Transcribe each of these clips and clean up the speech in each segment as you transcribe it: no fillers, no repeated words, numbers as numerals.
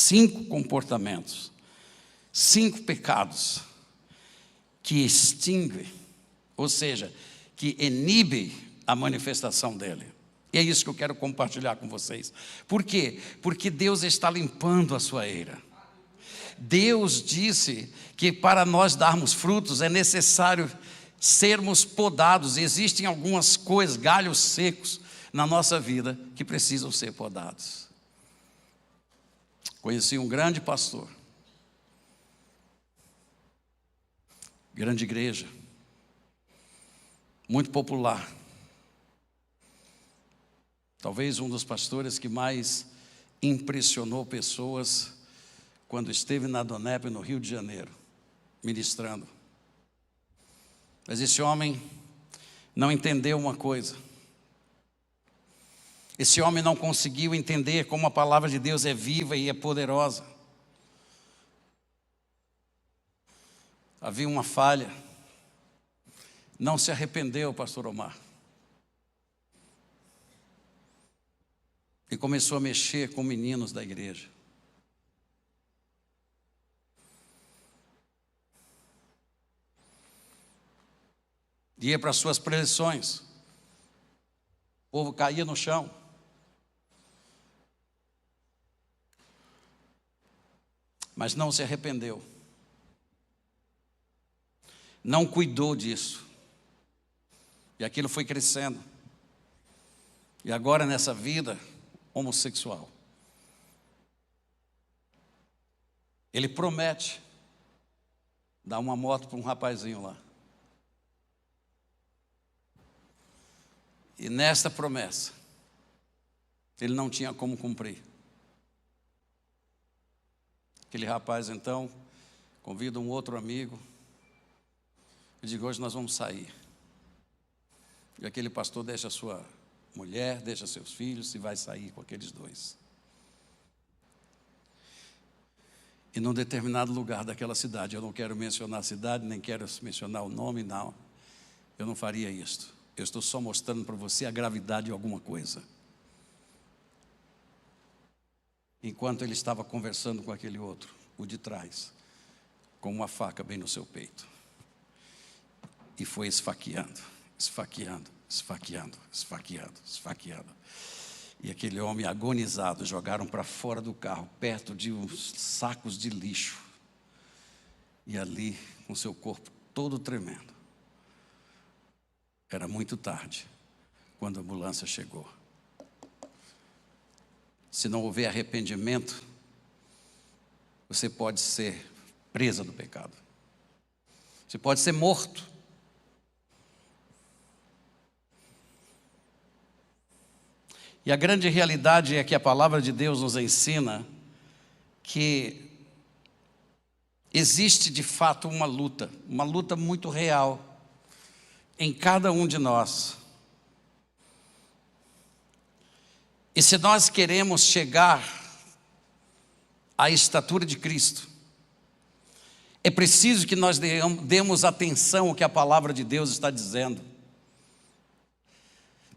5 comportamentos, 5 pecados que extinguem, ou seja, que inibe a manifestação dele. E é isso que eu quero compartilhar com vocês. Por quê? Porque Deus está limpando a sua eira. Deus disse que para nós darmos frutos é necessário sermos podados. Existem algumas coisas, galhos secos na nossa vida que precisam ser podados. Conheci um grande pastor, grande igreja, muito popular. Talvez um dos pastores que mais impressionou pessoas quando esteve na Donep, no Rio de Janeiro, ministrando. Mas esse homem não entendeu uma coisa. Esse homem não conseguiu entender como a palavra de Deus é viva e é poderosa. Havia uma falha. Não se arrependeu, pastor Omar. E começou a mexer com meninos da igreja. Ia para as suas preleções. O povo caía no chão. Mas não se arrependeu. Não cuidou disso. E aquilo foi crescendo. E agora nessa vida homossexual, ele promete dar uma moto para um rapazinho lá. E nesta promessa, ele não tinha como cumprir. Aquele rapaz então convida um outro amigo e diz: hoje nós vamos sair. E aquele pastor deixa a sua mulher, deixa seus filhos e vai sair com aqueles dois. E num determinado lugar daquela cidade, eu não quero mencionar a cidade, nem quero mencionar o nome, não. Eu não faria isto. Eu estou só mostrando para você a gravidade de alguma coisa. Enquanto ele estava conversando com aquele outro, o de trás, com uma faca bem no seu peito. E foi esfaqueando, esfaqueando, esfaqueando, esfaqueando, esfaqueando. E aquele homem agonizado jogaram para fora do carro, perto de uns sacos de lixo. E ali, com seu corpo todo tremendo. Era muito tarde, quando a ambulância chegou. Se não houver arrependimento, você pode ser presa do pecado. Você pode ser morto. E a grande realidade é que a palavra de Deus nos ensina que existe de fato uma luta muito real em cada um de nós. E se nós queremos chegar à estatura de Cristo, é preciso que nós demos atenção ao que a palavra de Deus está dizendo.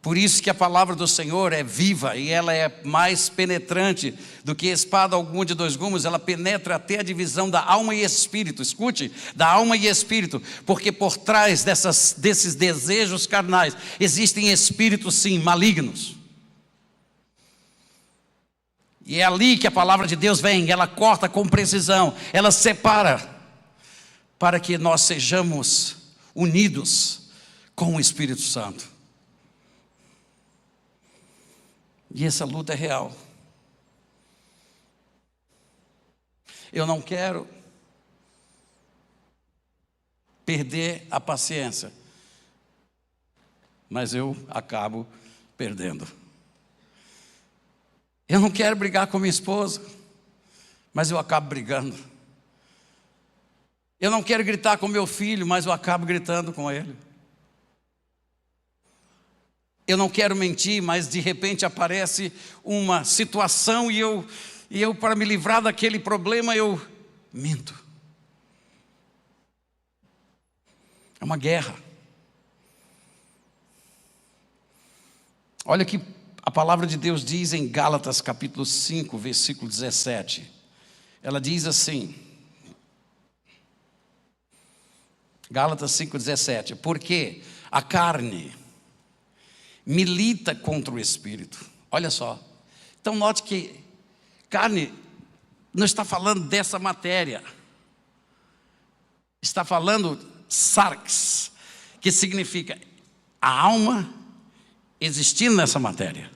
Por isso que a palavra do Senhor é viva e ela é mais penetrante do que espada alguma de 2 gumes. Ela penetra até a divisão da alma e espírito. Escute, da alma e espírito, porque por trás desses desejos carnais existem espíritos, sim, malignos. E é ali que a palavra de Deus vem, ela corta com precisão, ela separa, para que nós sejamos unidos com o Espírito Santo. E essa luta é real. Eu não quero perder a paciência, mas eu acabo perdendo. Eu não quero brigar com minha esposa, mas eu acabo brigando. Eu não quero gritar com meu filho, mas eu acabo gritando com ele. Eu não quero mentir, mas de repente aparece uma situação e eu para me livrar daquele problema, eu minto. É uma guerra. Olha que a palavra de Deus diz em Gálatas capítulo 5, versículo 17. Ela diz assim, Gálatas 5,17, porque a carne milita contra o Espírito. Olha só, então note que carne não está falando dessa matéria, está falando sarx, que significa a alma existindo nessa matéria,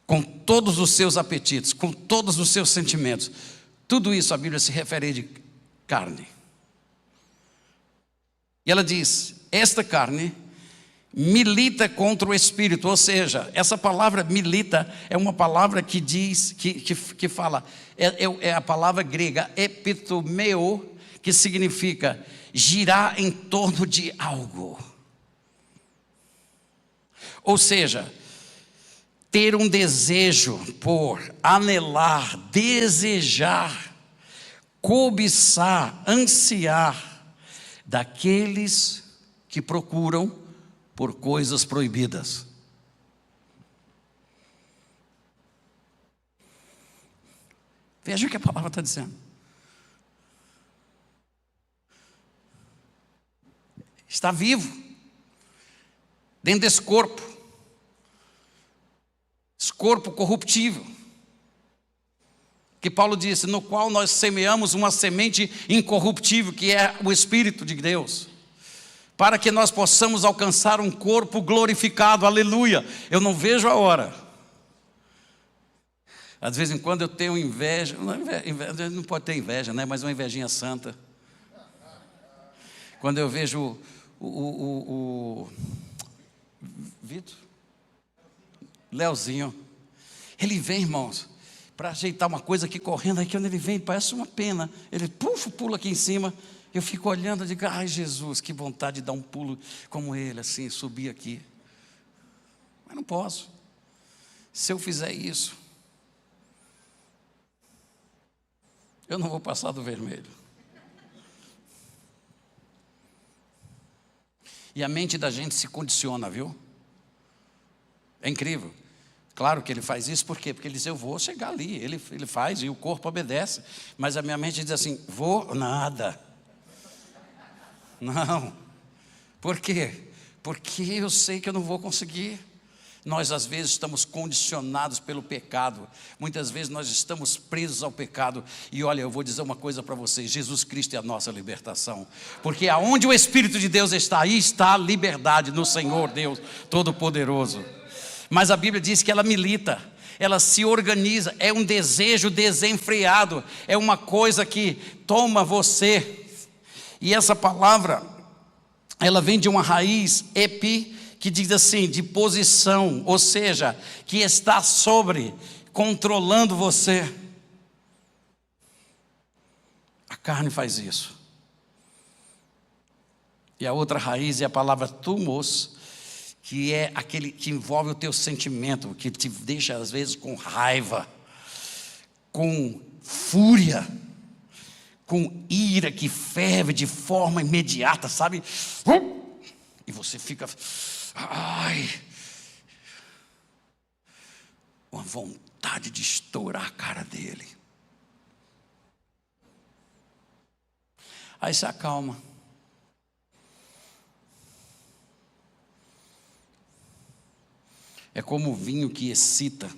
com todos os seus apetites, com todos os seus sentimentos. Tudo isso a Bíblia se refere de carne. E ela diz, esta carne milita contra o Espírito, ou seja, essa palavra milita é uma palavra que diz, que fala, é a palavra grega epitomeo, que significa girar em torno de algo. Ou seja, ter um desejo por, anelar, desejar, cobiçar, ansiar, daqueles que procuram por coisas proibidas. Veja o que a palavra está dizendo. Está vivo, dentro desse corpo, esse corpo corruptível, que Paulo disse, no qual nós semeamos uma semente incorruptível, que é o Espírito de Deus, para que nós possamos alcançar um corpo glorificado, aleluia. Eu não vejo a hora. Às vezes em quando eu tenho inveja, não pode ter inveja, né? Mas uma invejinha santa. Quando eu vejo o Vitor, Leozinho, ele vem, irmãos, para ajeitar uma coisa aqui correndo, aí quando ele vem, parece uma pena, ele pula aqui em cima, eu fico olhando e digo, ai Jesus, que vontade de dar um pulo como ele, assim, subir aqui, mas não posso. Se eu fizer isso, eu não vou passar do vermelho. E a mente da gente se condiciona, viu? É incrível. Claro que ele faz isso, por quê? Porque ele diz, eu vou chegar ali, ele faz e o corpo obedece. Mas a minha mente diz assim, vou nada. Não. Por quê? Porque eu sei que eu não vou conseguir. Nós às vezes estamos condicionados pelo pecado. Muitas vezes nós estamos presos ao pecado. E olha, eu vou dizer uma coisa para vocês, Jesus Cristo é a nossa libertação. Porque aonde o Espírito de Deus está, aí está a liberdade no Senhor Deus Todo-Poderoso. Mas a Bíblia diz que ela milita, ela se organiza, é um desejo desenfreado, é uma coisa que toma você. E essa palavra, ela vem de uma raiz epi, que diz assim, de posição, ou seja, que está sobre, controlando você. A carne faz isso. E a outra raiz é a palavra thumos, que é aquele que envolve o teu sentimento, que te deixa às vezes com raiva, com fúria, com ira que ferve de forma imediata, sabe? E você fica, ai, uma vontade de estourar a cara dele. Aí se acalma. É como o vinho que excita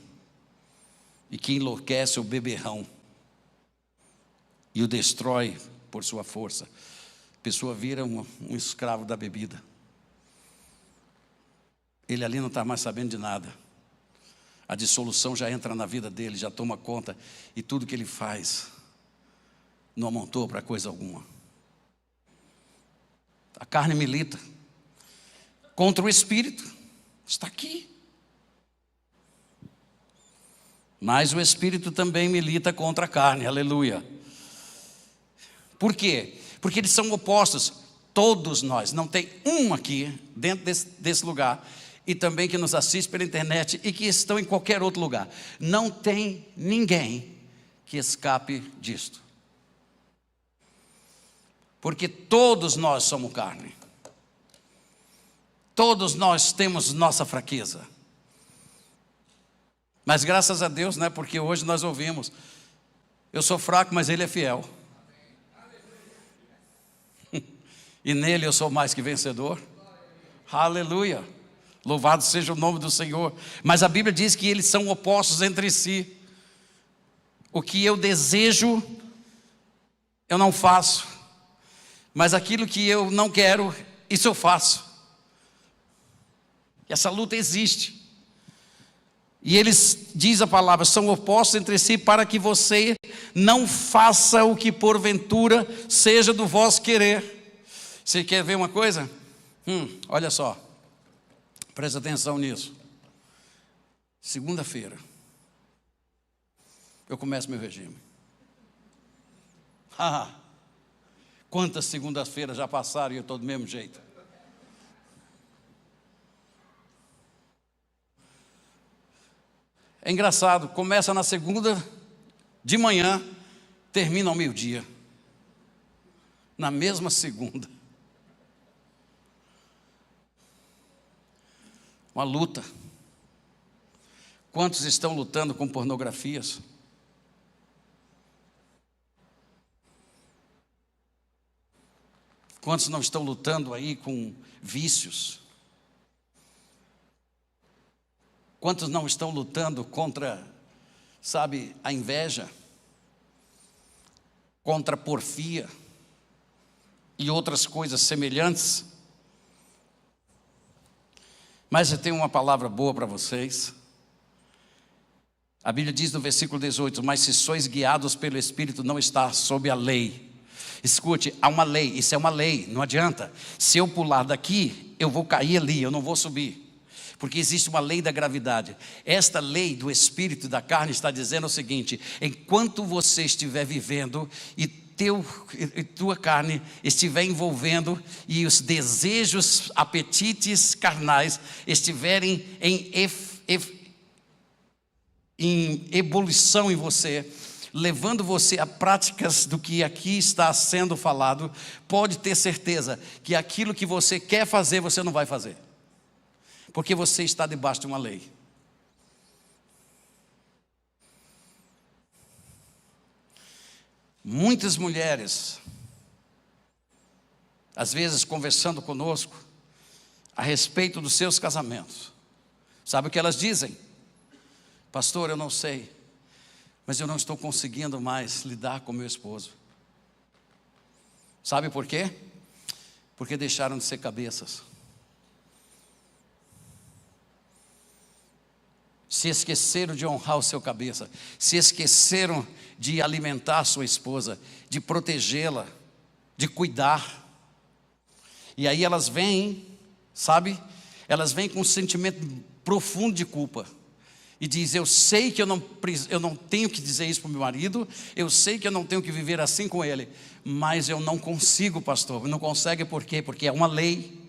e que enlouquece o beberrão e o destrói por sua força. A pessoa vira um escravo da bebida. Ele ali não está mais sabendo de nada. A dissolução já entra na vida dele, já toma conta, e tudo que ele faz não amontou para coisa alguma. A carne milita contra o Espírito, está aqui. Mas o Espírito também milita contra a carne, aleluia. Por quê? Porque eles são opostos, todos nós, não tem um aqui, dentro desse lugar, e também que nos assiste pela internet, e que estão em qualquer outro lugar. Não tem ninguém que escape disto. Porque todos nós somos carne. Todos nós temos nossa fraqueza. Mas graças a Deus, né? Porque hoje nós ouvimos. Eu sou fraco, mas Ele é fiel. E nele eu sou mais que vencedor. Aleluia. Louvado seja o nome do Senhor. Mas a Bíblia diz que eles são opostos entre si. O que eu desejo, eu não faço. Mas aquilo que eu não quero, isso eu faço. Essa luta existe. E eles, diz a palavra, são opostos entre si para que você não faça o que porventura seja do vosso querer. Você quer ver uma coisa? Olha só. Presta atenção nisso. Segunda-feira, eu começo meu regime. Quantas segundas-feiras já passaram e eu estou do mesmo jeito? É engraçado, começa na segunda de manhã, termina ao meio-dia. Na mesma segunda. Uma luta. Quantos estão lutando com pornografias? Quantos não estão lutando aí com vícios? Quantos não estão lutando contra, sabe, a inveja? Contra a porfia e outras coisas semelhantes? Mas eu tenho uma palavra boa para vocês. A Bíblia diz no versículo 18: mas se sois guiados pelo Espírito, não está sob a lei. Escute, há uma lei, isso é uma lei, não adianta. Se eu pular daqui, eu vou cair ali, eu não vou subir. Porque existe uma lei da gravidade. Esta lei do Espírito e da carne está dizendo o seguinte: enquanto você estiver vivendo e tua carne estiver envolvendo e os desejos, apetites carnais estiverem em ebulição em você, levando você a práticas do que aqui está sendo falado, pode ter certeza que aquilo que você quer fazer, você não vai fazer, porque você está debaixo de uma lei. Muitas mulheres, às vezes conversando conosco a respeito dos seus casamentos, sabe o que elas dizem? Pastor, eu não sei, mas eu não estou conseguindo mais lidar com meu esposo. Sabe por quê? Porque deixaram de ser cabeças. Se esqueceram de honrar o seu cabeça, se esqueceram de alimentar a sua esposa, de protegê-la, de cuidar. E aí elas vêm, sabe? Elas vêm com um sentimento profundo de culpa. E diz: eu sei que eu não tenho que dizer isso para o meu marido, eu sei que eu não tenho que viver assim com ele, mas eu não consigo, pastor. Não consegue por quê? Porque é uma lei.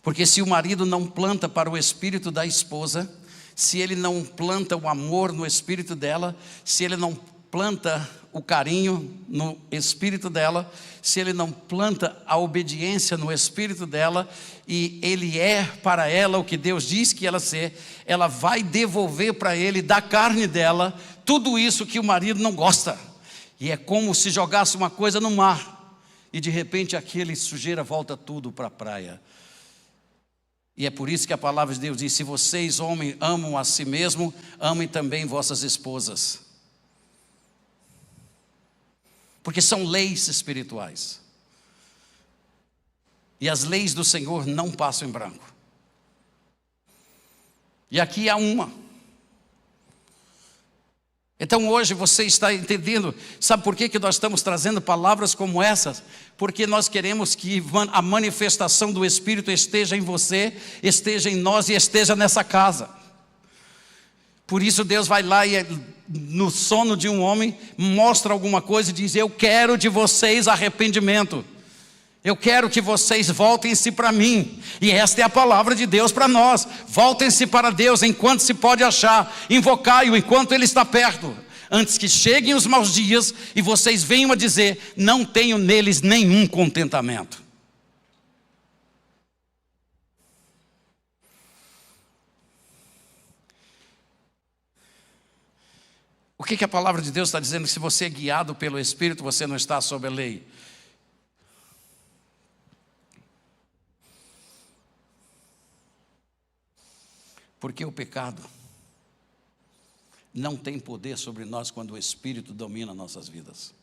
Porque se o marido não planta para o espírito da esposa, se ele não planta o amor no espírito dela, se ele não planta o carinho no espírito dela, se ele não planta a obediência no espírito dela, e ele é para ela o que Deus diz que ela vai devolver para ele da carne dela tudo isso que o marido não gosta. E é como se jogasse uma coisa no mar e de repente aquele sujeira volta tudo para a praia. E é por isso que a palavra de Deus diz: se vocês, homens, amam a si mesmo, amem também vossas esposas. Porque são leis espirituais. E as leis do Senhor não passam em branco. E aqui há uma. Então hoje você está entendendo, sabe por que nós estamos trazendo palavras como essas? Porque nós queremos que a manifestação do Espírito esteja em você, esteja em nós e esteja nessa casa. Por isso Deus vai lá e no sono de um homem mostra alguma coisa e diz: eu quero de vocês arrependimento. Eu quero que vocês voltem-se para mim. E esta é a palavra de Deus para nós. Voltem-se para Deus enquanto se pode achar. Invocai-o enquanto Ele está perto. Antes que cheguem os maus dias e vocês venham a dizer: não tenho neles nenhum contentamento. que a palavra de Deus está dizendo? Que se você é guiado pelo Espírito, você não está sob a lei. Porque o pecado não tem poder sobre nós quando o Espírito domina nossas vidas.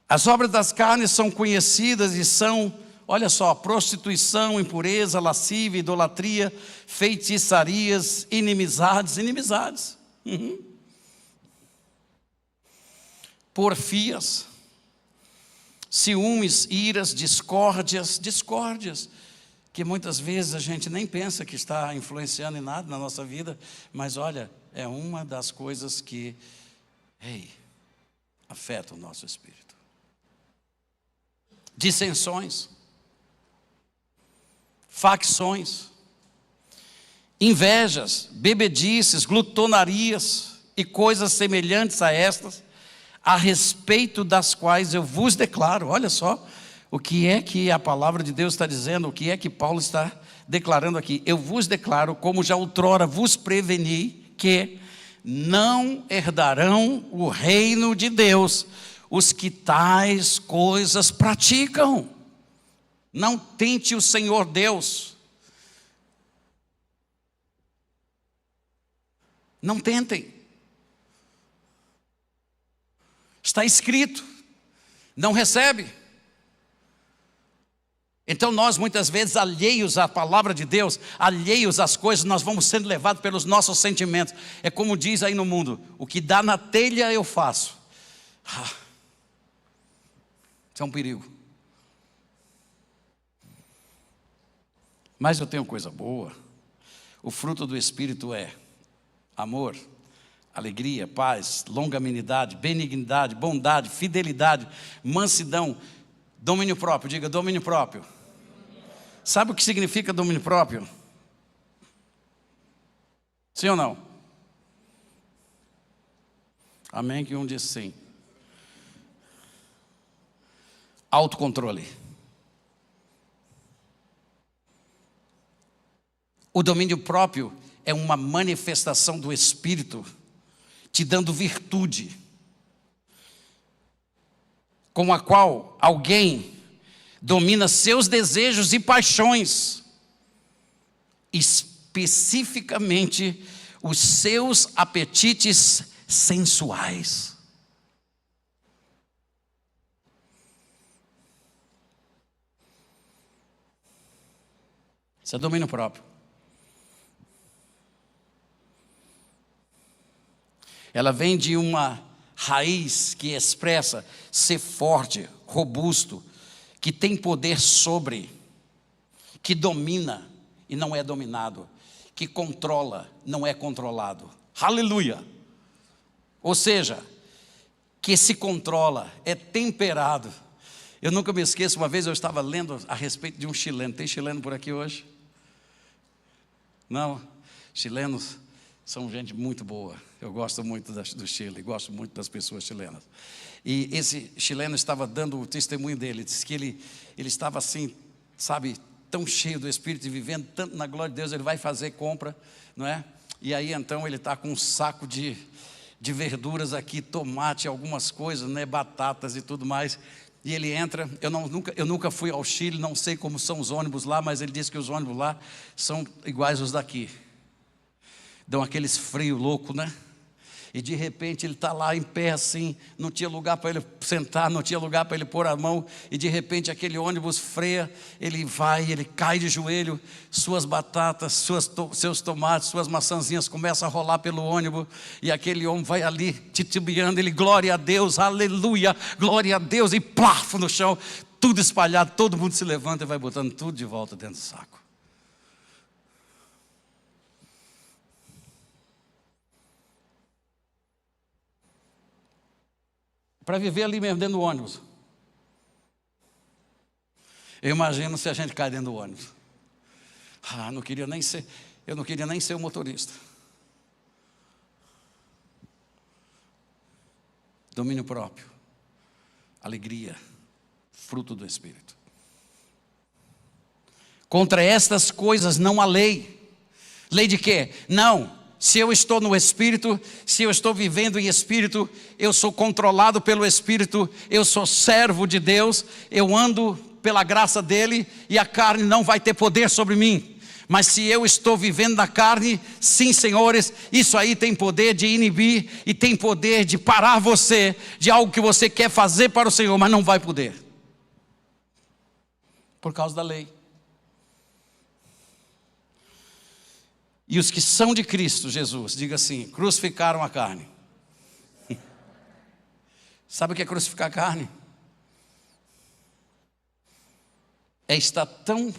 As obras das carnes são conhecidas e são, olha só, prostituição, impureza, lascívia, idolatria, feitiçarias, inimizades, porfias, ciúmes, iras, discórdias, que muitas vezes a gente nem pensa que está influenciando em nada na nossa vida, mas olha, é uma das coisas que, afeta o nosso espírito. Dissensões, facções, invejas, bebedices, glutonarias e coisas semelhantes a estas, a respeito das quais eu vos declaro. Olha só o que é que a palavra de Deus está dizendo, o que é que Paulo está declarando aqui. Eu vos declaro, como já outrora vos preveni, que não herdarão o reino de Deus os que tais coisas praticam. Não tente o Senhor Deus. Não tentem. Está escrito. Não recebe. Então nós muitas vezes alheios à palavra de Deus, alheios às coisas, nós vamos sendo levados pelos nossos sentimentos. É como diz aí no mundo, o que dá na telha eu faço. Isso é um perigo. Mas eu tenho coisa boa. O fruto do Espírito é amor, alegria, paz, longanimidade, benignidade, bondade, fidelidade, mansidão, domínio próprio. Diga domínio próprio. Sabe o que significa domínio próprio? Sim ou não? Amém que um diz sim. Autocontrole. O domínio próprio é uma manifestação do Espírito te dando virtude, com a qual alguém domina seus desejos e paixões, especificamente os seus apetites sensuais. Isso é domínio próprio. Ela vem de uma raiz que expressa ser forte, robusto, que tem poder sobre, que domina e não é dominado, que controla, não é controlado. Aleluia! Ou seja, que se controla, é temperado. Eu nunca me esqueço, uma vez eu estava lendo a respeito de um chileno. Tem chileno por aqui hoje? Não? Chilenos são gente muito boa. Eu gosto muito do Chile, gosto muito das pessoas chilenas. E esse chileno estava dando o testemunho dele. Disse que ele estava assim, sabe, tão cheio do Espírito e vivendo tanto na glória de Deus. Ele vai fazer compra, não é? E aí então ele está com um saco de verduras aqui, tomate, algumas coisas, né, batatas e tudo mais. E ele entra, eu nunca fui ao Chile, não sei como são os ônibus lá, mas ele disse que os ônibus lá são iguais aos daqui. Dão aqueles frios loucos, né? E de repente ele está lá em pé assim, não tinha lugar para ele sentar, não tinha lugar para ele pôr a mão. E de repente aquele ônibus freia, ele cai de joelho, suas batatas, seus tomates, suas maçãzinhas começam a rolar pelo ônibus. E aquele homem vai ali titubeando, ele glória a Deus, aleluia, glória a Deus. E plaf no chão, tudo espalhado, todo mundo se levanta e vai botando tudo de volta dentro do saco. Para viver ali mesmo, dentro do ônibus. Eu imagino se a gente cai dentro do ônibus. Eu não queria nem ser o motorista. Domínio próprio, alegria, fruto do Espírito. Contra estas coisas não há lei. Lei de quê? Não. Se eu estou no Espírito, se eu estou vivendo em Espírito, eu sou controlado pelo Espírito, eu sou servo de Deus, eu ando pela graça dEle e a carne não vai ter poder sobre mim. Mas se eu estou vivendo na carne, sim, senhores, isso aí tem poder de inibir e tem poder de parar você de algo que você quer fazer para o Senhor, mas não vai poder. Por causa da lei. E os que são de Cristo Jesus, diga assim, crucificaram a carne. Sabe o que é crucificar a carne? É estar tão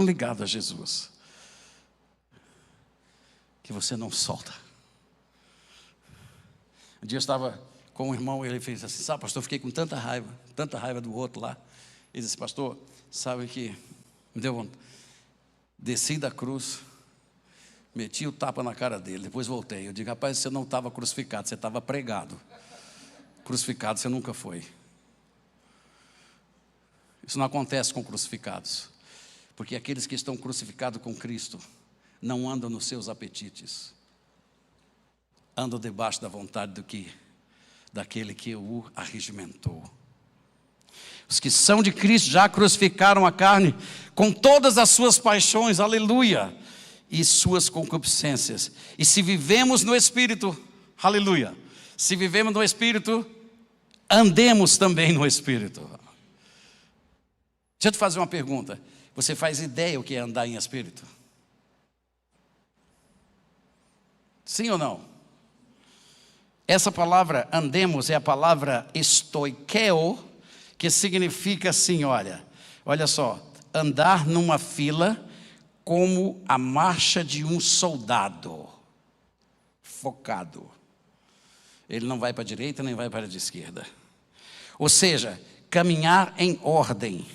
ligado a Jesus, que você não solta. Um dia eu estava com um irmão, ele fez assim, sabe pastor, eu fiquei com tanta raiva do outro lá. Ele disse, pastor, sabe que me deu vontade. Desci da cruz, meti o tapa na cara dele, depois voltei. Eu digo, rapaz, você não estava crucificado, você estava pregado. Crucificado você nunca foi. Isso não acontece com crucificados. Porque aqueles que estão crucificados com Cristo não andam nos seus apetites. Andam debaixo da vontade daquele que o arregimentou. Os que são de Cristo já crucificaram a carne com todas as suas paixões, aleluia, e suas concupiscências. E se vivemos no Espírito, aleluia, se vivemos no Espírito, andemos também no Espírito. Deixa eu te fazer uma pergunta. Você faz ideia o que é andar em Espírito? Sim ou não? Essa palavra andemos é a palavra estoikeo, que significa assim, olha só, andar numa fila como a marcha de um soldado, focado. Ele não vai para a direita nem vai para a esquerda. Ou seja, caminhar em ordem,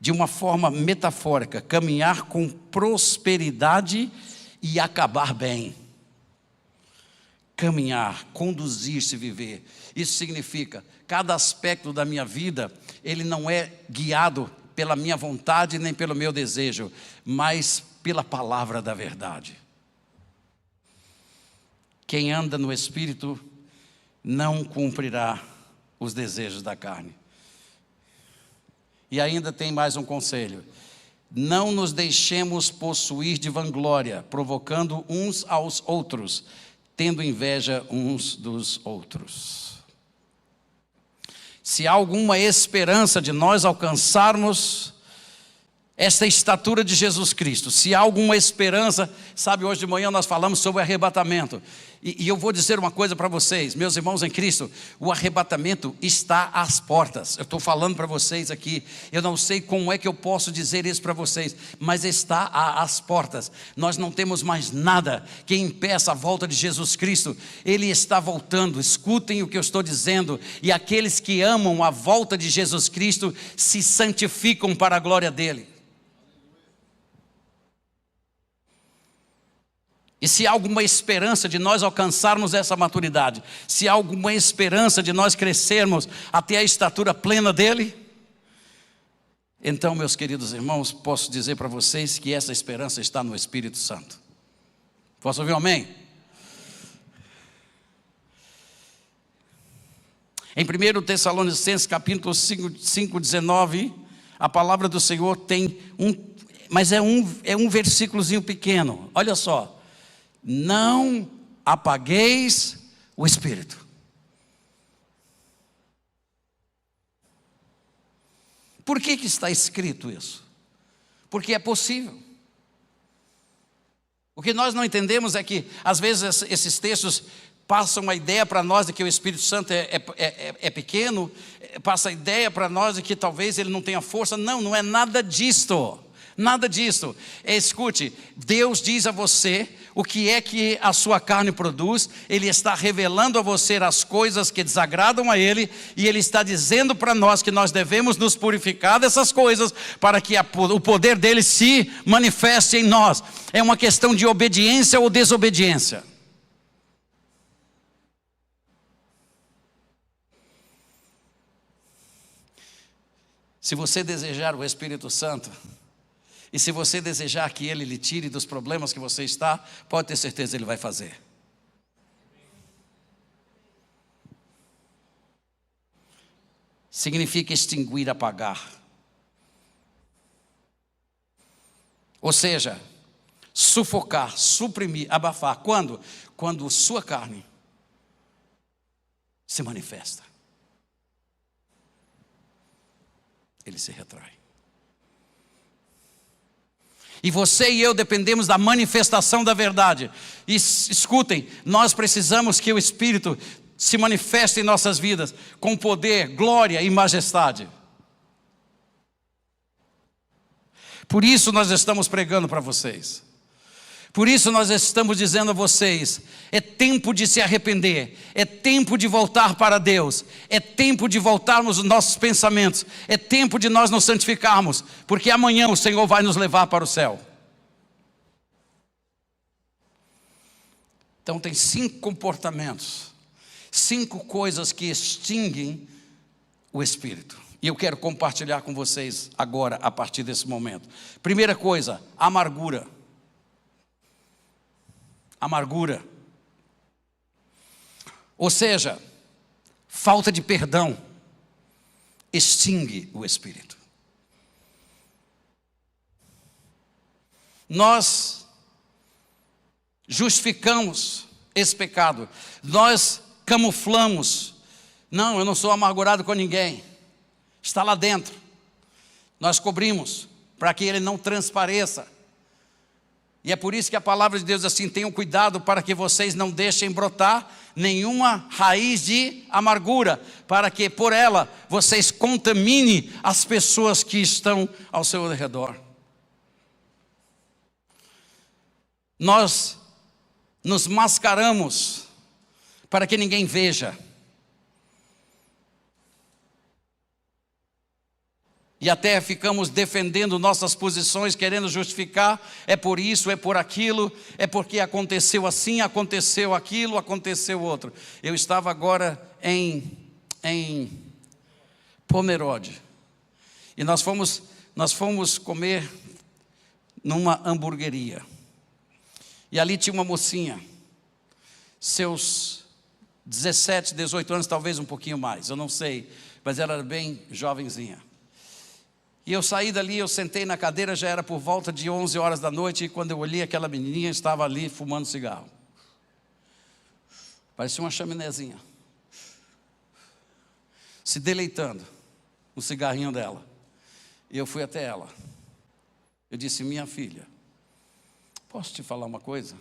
de uma forma metafórica, caminhar com prosperidade e acabar bem. Caminhar, conduzir-se, viver. Isso significa, cada aspecto da minha vida, ele não é guiado pela minha vontade nem pelo meu desejo, mas pela palavra da verdade. Quem anda no Espírito não cumprirá os desejos da carne. E ainda tem mais um conselho. Não nos deixemos possuir de vanglória, provocando uns aos outros, tendo inveja uns dos outros. Se há alguma esperança de nós alcançarmos esta estatura de Jesus Cristo, se há alguma esperança, sabe, hoje de manhã nós falamos sobre arrebatamento, e eu vou dizer uma coisa para vocês, meus irmãos em Cristo, o arrebatamento está às portas. Eu estou falando para vocês aqui, eu não sei como é que eu posso dizer isso para vocês, mas está às portas. Nós não temos mais nada que impeça a volta de Jesus Cristo. Ele está voltando, escutem o que eu estou dizendo, e aqueles que amam a volta de Jesus Cristo se santificam para a glória dele. E se há alguma esperança de nós alcançarmos essa maturidade, se há alguma esperança de nós crescermos até a estatura plena dele, então, meus queridos irmãos, posso dizer para vocês que essa esperança está no Espírito Santo. Posso ouvir um amém? Em 1 Tessalonicenses capítulo 5, 19, a palavra do Senhor tem mas é um versículozinho pequeno, olha só. Não apagueis o Espírito. Por que está escrito isso? Porque é possível. O que nós não entendemos é que, às vezes, esses textos passam uma ideia para nós de que o Espírito Santo é pequeno, passa a ideia para nós de que talvez ele não tenha força. Não, não é nada disto. Nada disso. Escute, Deus diz a você o que é que a sua carne produz. Ele está revelando a você as coisas que desagradam a Ele, e Ele está dizendo para nós que nós devemos nos purificar dessas coisas, para que o poder dele se manifeste em nós. É uma questão de obediência ou desobediência. Se você desejar o Espírito Santo, E se você desejar que Ele lhe tire dos problemas que você está, pode ter certeza Ele vai fazer. Significa extinguir, apagar. Ou seja, sufocar, suprimir, abafar. Quando? Quando sua carne se manifesta. Ele se retrai. E você e eu dependemos da manifestação da verdade. E escutem, nós precisamos que o Espírito se manifeste em nossas vidas com poder, glória e majestade. Por isso nós estamos pregando para vocês. Por isso nós estamos dizendo a vocês, é tempo de se arrepender, é tempo de voltar para Deus, é tempo de voltarmos os nossos pensamentos, é tempo de nós nos santificarmos, porque amanhã o Senhor vai nos levar para o céu. Então tem 5 comportamentos, 5 coisas que extinguem o Espírito. E eu quero compartilhar com vocês agora, a partir desse momento. Primeira coisa, amargura. Amargura. Ou seja, falta de perdão extingue o Espírito. Nós justificamos esse pecado. Nós camuflamos. Não, eu não sou amargurado com ninguém. Está lá dentro. Nós cobrimos para que ele não transpareça. E é por isso que a palavra de Deus diz assim: tenham cuidado para que vocês não deixem brotar nenhuma raiz de amargura, para que por ela vocês contaminem as pessoas que estão ao seu redor. Nós nos mascaramos para que ninguém veja. E até ficamos defendendo nossas posições, querendo justificar, é por isso, é por aquilo, é porque aconteceu assim, aconteceu aquilo, aconteceu outro. Eu estava agora em Pomerode, e nós fomos comer numa hamburgueria. E ali tinha uma mocinha, seus 17, 18 anos, talvez um pouquinho mais, eu não sei, mas ela era bem jovenzinha. E eu saí dali, eu sentei na cadeira, já era por volta de 11 horas da noite, e quando eu olhei, aquela menininha estava ali fumando cigarro. Parecia uma chaminézinha. Se deleitando no cigarrinho dela. E eu fui até ela. Eu disse: minha filha, posso te falar uma coisa?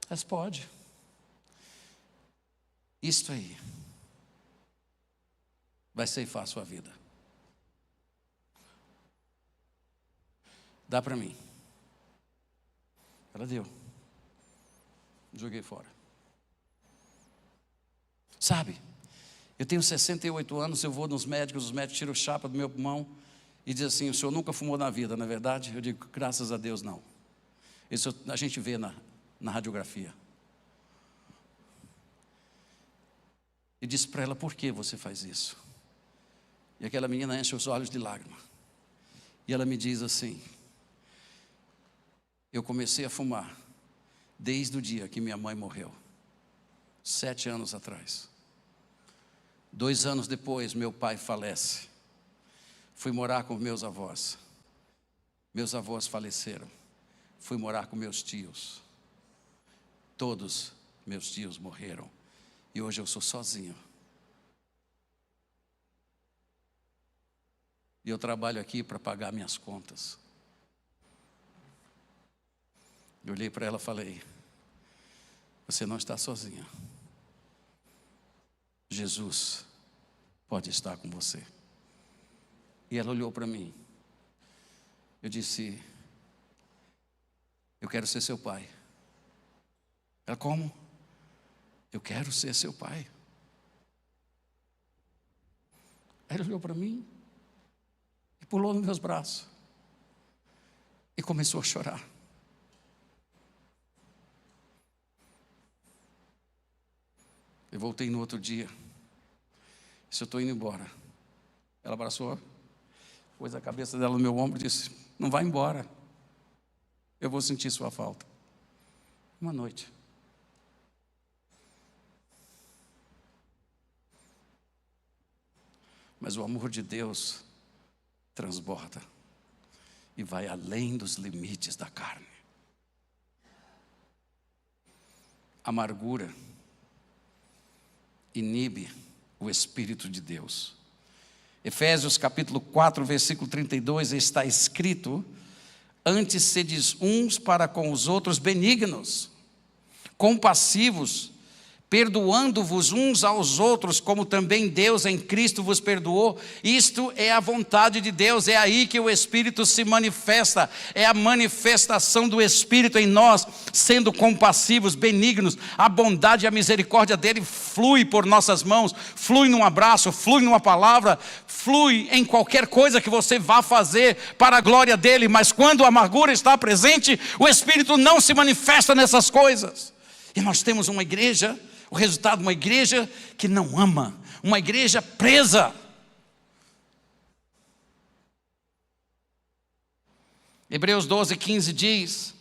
Mas pode. Isto aí vai ceifar a sua vida. Dá para mim. Ela deu. Joguei fora. Sabe, eu tenho 68 anos, eu vou nos médicos, os médicos tiram chapa do meu pulmão e dizem assim: o senhor nunca fumou na vida, não é verdade? Eu digo: graças a Deus não. Isso a gente vê na radiografia. E disse para ela: por que você faz isso? E aquela menina enche os olhos de lágrimas. E ela me diz assim: eu comecei a fumar desde o dia que minha mãe morreu, 7 anos atrás. 2 anos depois, meu pai falece. Fui morar com meus avós. Meus avós faleceram. Fui morar com meus tios. Todos meus tios morreram. E hoje eu sou sozinho. E eu trabalho aqui para pagar minhas contas. Eu olhei para ela e falei: você não está sozinha. Jesus pode estar com você. E ela olhou para mim. Eu disse: eu quero ser seu pai. Ela: como? Eu quero ser seu pai. Ela olhou para mim e pulou nos meus braços e começou a chorar. Eu voltei no outro dia. Se eu estou indo embora. Ela abraçou, pôs a cabeça dela no meu ombro e disse: não vai embora. Eu vou sentir sua falta. Uma noite. Mas o amor de Deus transborda e vai além dos limites da carne. Amargura inibe o Espírito de Deus. Efésios capítulo 4, versículo 32, está escrito: antes sedes uns para com os outros benignos, compassivos, perdoando-vos uns aos outros, como também Deus em Cristo vos perdoou. Isto é a vontade de Deus, é aí que o Espírito se manifesta, é a manifestação do Espírito em nós, sendo compassivos, benignos. A bondade e a misericórdia dele flui por nossas mãos, flui num abraço, flui numa palavra, flui em qualquer coisa que você vá fazer para a glória dele. Mas quando a amargura está presente, o Espírito não se manifesta nessas coisas. E nós temos uma igreja, o resultado de uma igreja que não ama, uma igreja presa. Hebreus 12, 15 diz: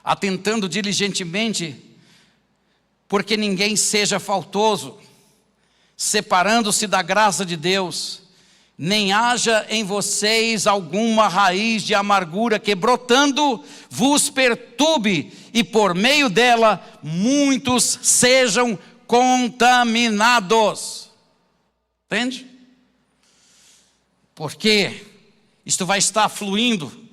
atentando diligentemente, porque ninguém seja faltoso, separando-se da graça de Deus, nem haja em vocês alguma raiz de amargura que brotando vos perturbe, e por meio dela muitos sejam contaminados. Entende? Porque isto vai estar fluindo,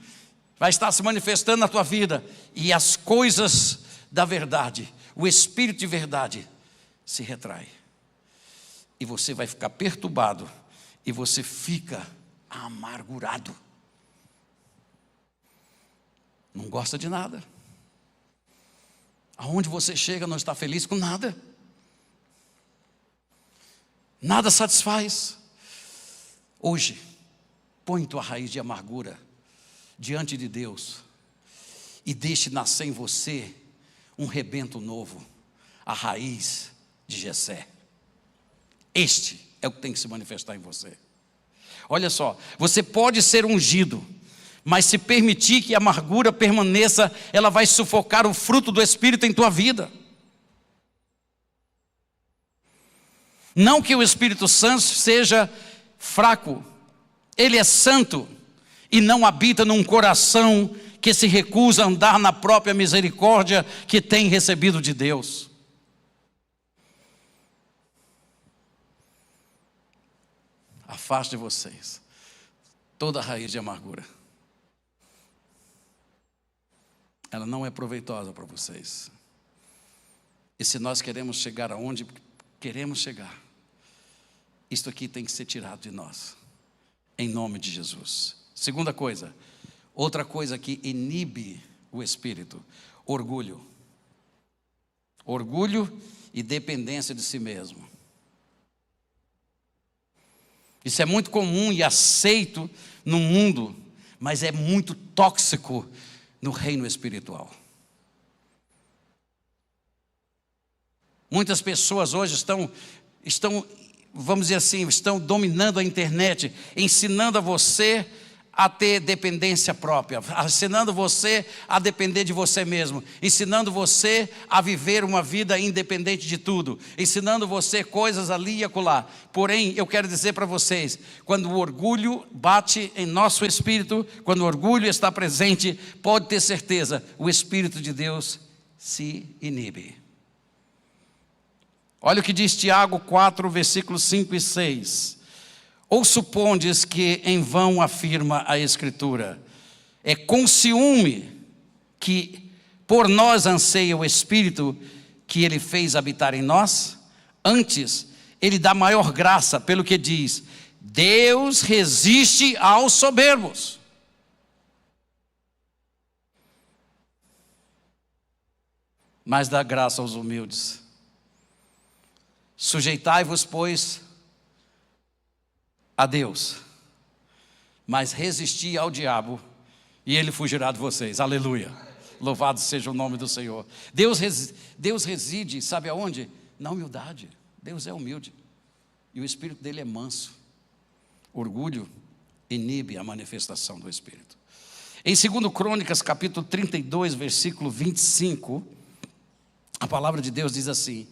vai estar se manifestando na tua vida, e as coisas da verdade, o Espírito de verdade se retrai, e você vai ficar perturbado, e você fica amargurado, não gosta de nada. Aonde você chega não está feliz com nada, nada satisfaz. Hoje, põe tua raiz de amargura diante de Deus e deixe nascer em você um rebento novo, a raiz de Jessé. Este é o que tem que se manifestar em você. Olha só, você pode ser ungido, mas se permitir que a amargura permaneça, ela vai sufocar o fruto do Espírito em tua vida. Não que o Espírito Santo seja fraco, ele é santo e não habita num coração que se recusa a andar na própria misericórdia que tem recebido de Deus. Afaste de vocês toda raiz de amargura. Ela não é proveitosa para vocês. E se nós queremos chegar aonde queremos chegar, isto aqui tem que ser tirado de nós, em nome de Jesus. Segunda coisa, outra coisa que inibe o Espírito: orgulho. Orgulho e dependência de si mesmo. Isso é muito comum e aceito no mundo, mas é muito tóxico no reino espiritual. Muitas pessoas hoje estão, vamos dizer assim, estão dominando a internet, ensinando a você a ter dependência própria, ensinando você a depender de você mesmo, ensinando você a viver uma vida independente de tudo, ensinando você coisas ali e acolá. Porém, eu quero dizer para vocês, quando o orgulho bate em nosso espírito, quando o orgulho está presente, pode ter certeza, o Espírito de Deus se inibe. Olha o que diz Tiago 4, versículos 5 e 6. Ou supondes que em vão afirma a Escritura: é com ciúme que por nós anseia o Espírito que Ele fez habitar em nós? Antes, Ele dá maior graça, pelo que diz: Deus resiste aos soberbos. Mas dá graça aos humildes. Sujeitai-vos, pois, a Deus, mas resisti ao diabo e ele fugirá de vocês. Aleluia, louvado seja o nome do Senhor. Deus reside, sabe aonde? Na humildade. Deus é humilde e o espírito dele é manso. Orgulho inibe a manifestação do Espírito. Em 2 Crônicas, capítulo 32, versículo 25, a palavra de Deus diz assim: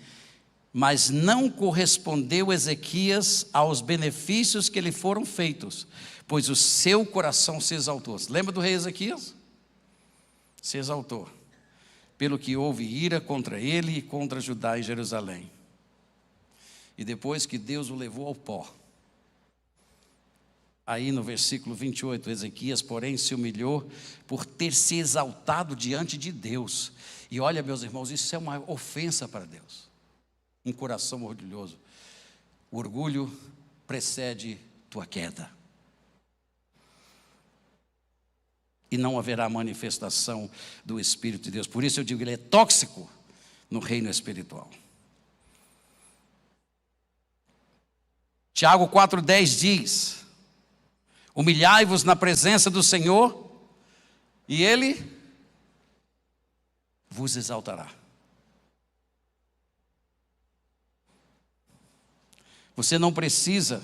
mas não correspondeu Ezequias aos benefícios que lhe foram feitos, pois o seu coração se exaltou. Lembra do rei Ezequias? Se exaltou, pelo que houve ira contra ele e contra Judá e Jerusalém. E depois que Deus o levou ao pó, aí no versículo 28, Ezequias, porém, se humilhou por ter se exaltado diante de Deus. E olha, meus irmãos, isso é uma ofensa para Deus. Um coração orgulhoso. O orgulho precede tua queda. E não haverá manifestação do Espírito de Deus. Por isso eu digo, ele é tóxico no reino espiritual. Tiago 4,10 diz: humilhai-vos na presença do Senhor, e Ele vos exaltará. Você não precisa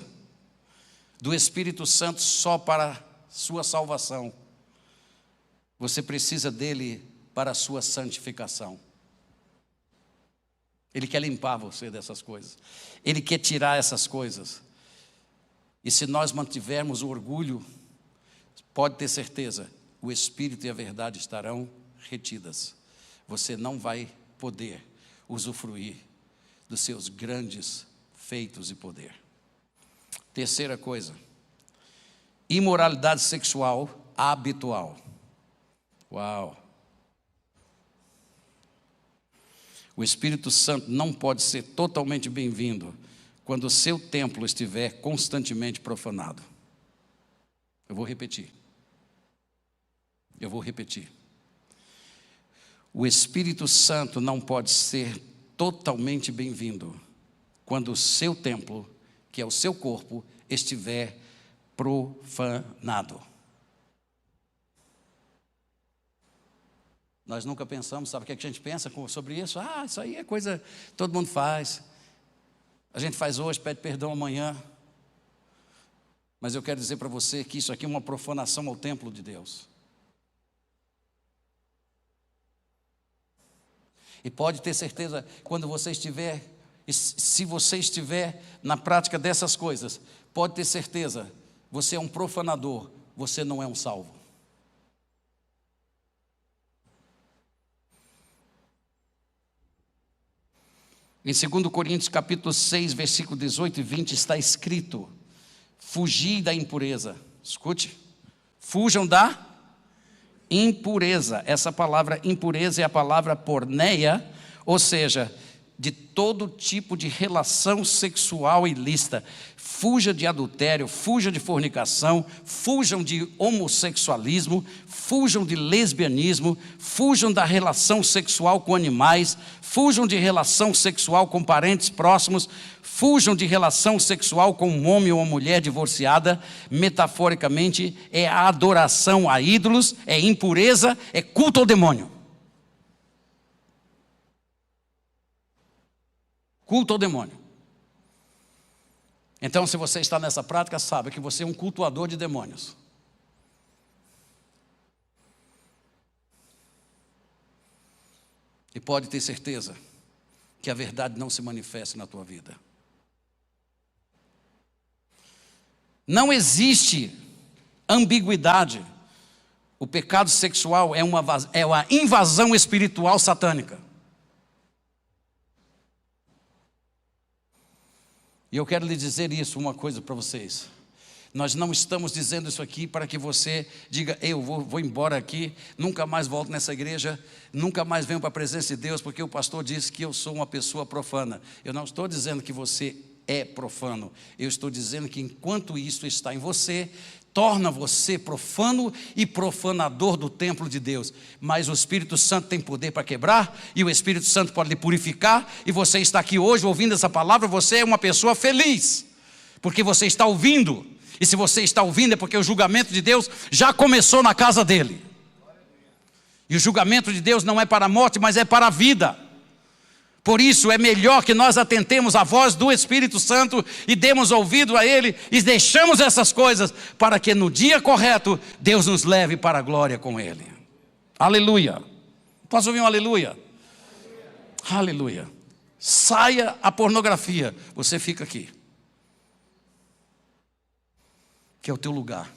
do Espírito Santo só para sua salvação. Você precisa dele para a sua santificação. Ele quer limpar você dessas coisas. Ele quer tirar essas coisas. E se nós mantivermos o orgulho, pode ter certeza, o Espírito e a verdade estarão retidas. Você não vai poder usufruir dos seus grandes feitos e poder. Terceira coisa, imoralidade sexual habitual. Uau! O Espírito Santo não pode ser totalmente bem-vindo quando o seu templo estiver constantemente profanado. Eu vou repetir. O Espírito Santo não pode ser totalmente bem-vindo quando o seu templo, que é o seu corpo, estiver profanado. Nós nunca pensamos, sabe o que a gente pensa sobre isso? Isso aí é coisa que todo mundo faz. A gente faz hoje, pede perdão amanhã. Mas eu quero dizer para você que isso aqui é uma profanação ao templo de Deus. E pode ter certeza, quando você estiver, se você estiver na prática dessas coisas, pode ter certeza, você é um profanador, você não é um salvo. Em 2 Coríntios capítulo 6, versículo 18 e 20 está escrito: fugi da impureza. Escute, fujam da impureza. Essa palavra impureza é a palavra porneia, ou seja, de todo tipo de relação sexual ilícita. Fuja de adultério, fuja de fornicação, fujam de homossexualismo, fujam de lesbianismo, fujam da relação sexual com animais, fujam de relação sexual com parentes próximos, fujam de relação sexual com um homem ou uma mulher divorciada. Metaforicamente, é a adoração a ídolos, é impureza, é culto ao demônio. Culto ao demônio. Então, se você está nessa prática, sabe que você é um cultuador de demônios. E pode ter certeza que a verdade não se manifesta na tua vida. Não existe ambiguidade. O pecado sexual é uma invasão espiritual satânica. E eu quero lhe dizer uma coisa para vocês. Nós não estamos dizendo isso aqui para que você diga: eu vou embora aqui, nunca mais volto nessa igreja, nunca mais venho para a presença de Deus, porque o pastor disse que eu sou uma pessoa profana. Eu não estou dizendo que você é profano. Eu estou dizendo que enquanto isso está em você, torna você profano e profanador do templo de Deus. Mas o Espírito Santo tem poder para quebrar, e o Espírito Santo pode lhe purificar, e você está aqui hoje ouvindo essa palavra, você é uma pessoa feliz, porque você está ouvindo, e se você está ouvindo é porque o julgamento de Deus já começou na casa dele. E o julgamento de Deus não é para a morte, mas é para a vida. Por isso é melhor que nós atentemos à voz do Espírito Santo e demos ouvido a Ele e deixamos essas coisas para que no dia correto Deus nos leve para a glória com Ele. Aleluia. Posso ouvir um aleluia? Aleluia. Saia a pornografia, você fica aqui, que é o teu lugar.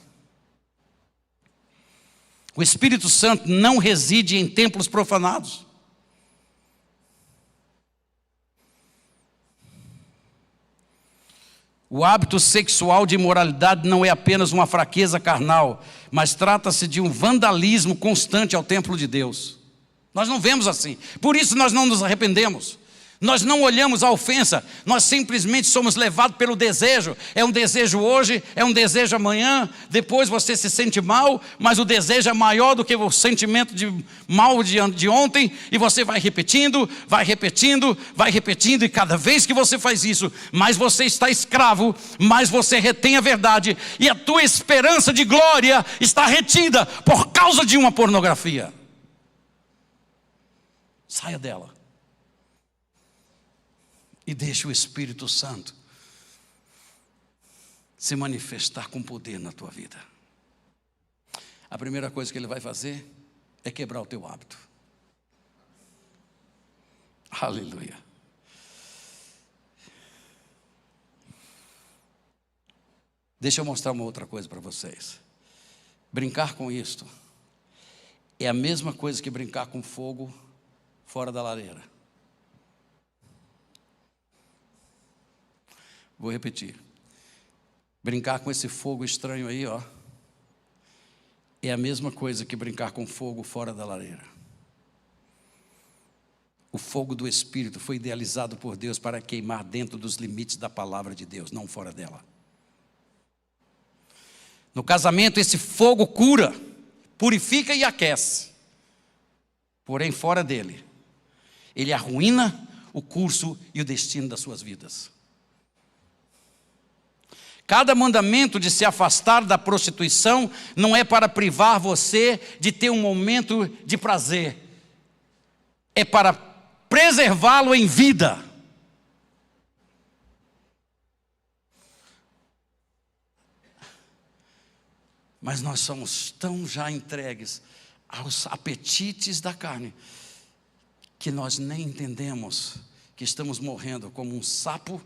O Espírito Santo não reside em templos profanados. O hábito sexual de imoralidade não é apenas uma fraqueza carnal, mas trata-se de um vandalismo constante ao templo de Deus. Nós não vemos assim, por isso nós não nos arrependemos. Nós não olhamos a ofensa, nós simplesmente somos levados pelo desejo. É um desejo hoje, é um desejo amanhã, depois você se sente mal, mas o desejo é maior do que o sentimento de mal de ontem, e você vai repetindo, vai repetindo, vai repetindo, e cada vez que você faz isso, mais você está escravo, mais você retém a verdade, e a tua esperança de glória está retida por causa de uma pornografia. Saia dela. E deixe o Espírito Santo se manifestar com poder na tua vida. A primeira coisa que Ele vai fazer é quebrar o teu hábito. Aleluia. Deixa eu mostrar uma outra coisa para vocês. Brincar com isto é a mesma coisa que brincar com fogo fora da lareira. Vou repetir. Brincar com esse fogo estranho aí, ó, é a mesma coisa que brincar com fogo fora da lareira. O fogo do Espírito foi idealizado por Deus para queimar dentro dos limites da palavra de Deus, não fora dela. No casamento, esse fogo cura, purifica e aquece. Porém, fora dele, ele arruína o curso e o destino das suas vidas. Cada mandamento de se afastar da prostituição não é para privar você de ter um momento de prazer. É para preservá-lo em vida. Mas nós somos tão já entregues aos apetites da carne que nós nem entendemos que estamos morrendo como um sapo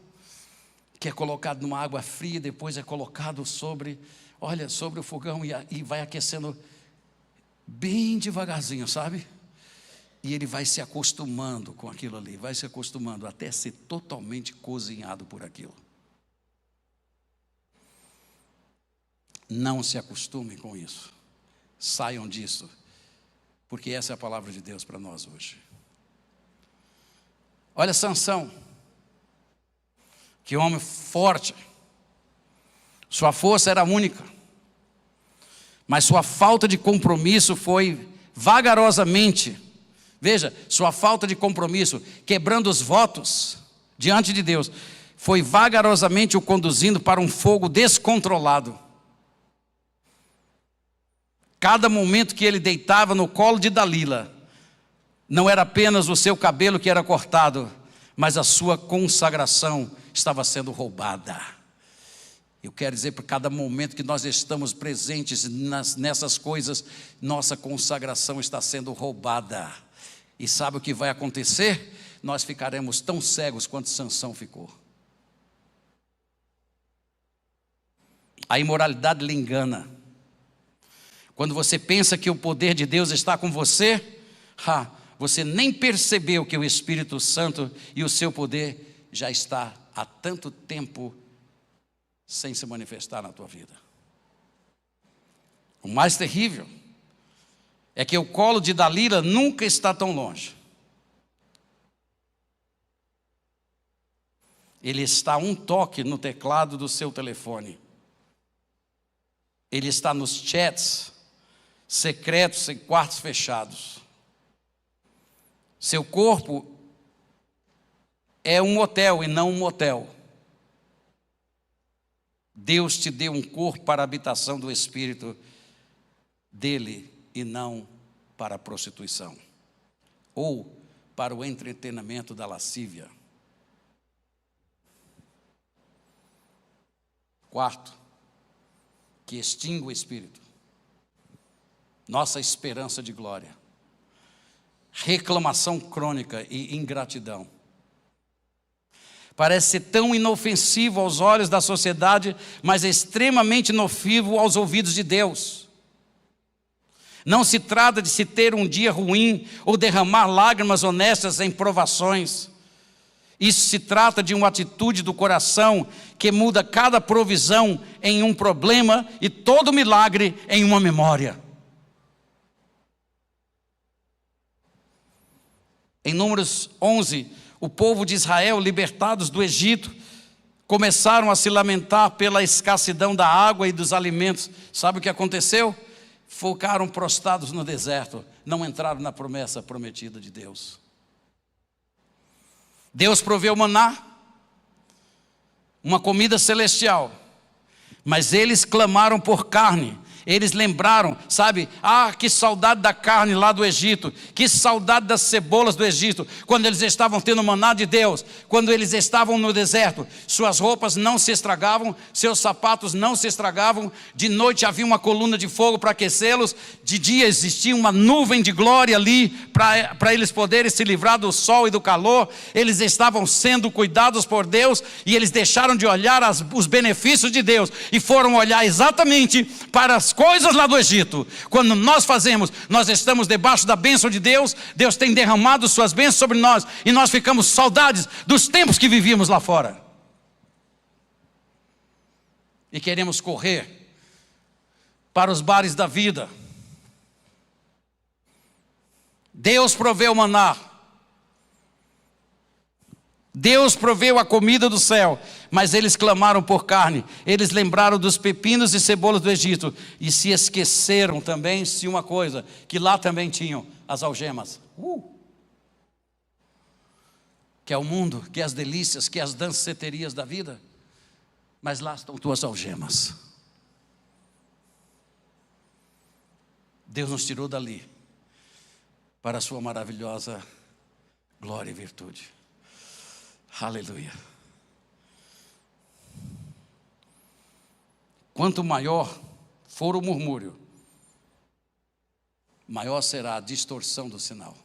que é colocado numa água fria, depois é colocado sobre o fogão e vai aquecendo bem devagarzinho, sabe? E ele vai se acostumando com aquilo ali, vai se acostumando até ser totalmente cozinhado por aquilo. Não se acostumem com isso, saiam disso, porque essa é a palavra de Deus para nós hoje. Olha Sansão. Que homem forte, sua força era única, mas sua falta de compromisso foi vagarosamente, veja, sua falta de compromisso, quebrando os votos diante de Deus, foi vagarosamente o conduzindo para um fogo descontrolado. Cada momento que ele deitava no colo de Dalila, não era apenas o seu cabelo que era cortado, mas a sua consagração estava sendo roubada. Eu quero dizer, por cada momento que nós estamos presentes nessas coisas, nossa consagração está sendo roubada. E sabe o que vai acontecer? Nós ficaremos tão cegos quanto Sansão ficou. A imoralidade lhe engana. Quando você pensa que o poder de Deus está com você, você nem percebeu que o Espírito Santo e o seu poder já está há tanto tempo sem se manifestar na tua vida. O mais terrível é que o colo de Dalila nunca está tão longe. Ele está a um toque no teclado do seu telefone. Ele está nos chats secretos em quartos fechados. Seu corpo é um hotel e não um motel. Deus te deu um corpo para a habitação do Espírito dele e não para a prostituição ou para o entretenimento da lascívia. Quarto, que extingue o espírito. Nossa esperança de glória. Reclamação crônica e ingratidão. Parece ser tão inofensivo aos olhos da sociedade, mas é extremamente nocivo aos ouvidos de Deus. Não se trata de se ter um dia ruim ou derramar lágrimas honestas em provações. Isso se trata de uma atitude do coração que muda cada provisão em um problema e todo milagre em uma memória. Em Números 11, o povo de Israel, libertados do Egito, começaram a se lamentar pela escassidão da água e dos alimentos. Sabe o que aconteceu? Ficaram prostrados no deserto, não entraram na promessa prometida de Deus. Deus proveu maná, uma comida celestial, mas eles clamaram por carne. Eles lembraram, sabe, que saudade da carne lá do Egito, que saudade das cebolas do Egito, quando eles estavam tendo maná de Deus, quando eles estavam no deserto, suas roupas não se estragavam, seus sapatos não se estragavam, de noite havia uma coluna de fogo para aquecê-los, de dia existia uma nuvem de glória ali, para eles poderem se livrar do sol e do calor. Eles estavam sendo cuidados por Deus, e eles deixaram de olhar os benefícios de Deus, e foram olhar exatamente para as coisas lá do Egito. Quando nós estamos debaixo da bênção de Deus, Deus tem derramado suas bênçãos sobre nós, e nós ficamos saudades dos tempos que vivíamos lá fora. E queremos correr para os bares da vida. Deus proveu maná. Deus proveu a comida do céu, mas eles clamaram por carne. Eles lembraram dos pepinos e cebolas do Egito e se esqueceram também de uma coisa, que lá também tinham as algemas. Que é o mundo, que é as delícias, que é as danceterias da vida. Mas lá estão tuas algemas. Deus nos tirou dali para a sua maravilhosa glória e virtude. Aleluia. Quanto maior for o murmúrio, maior será a distorção do sinal.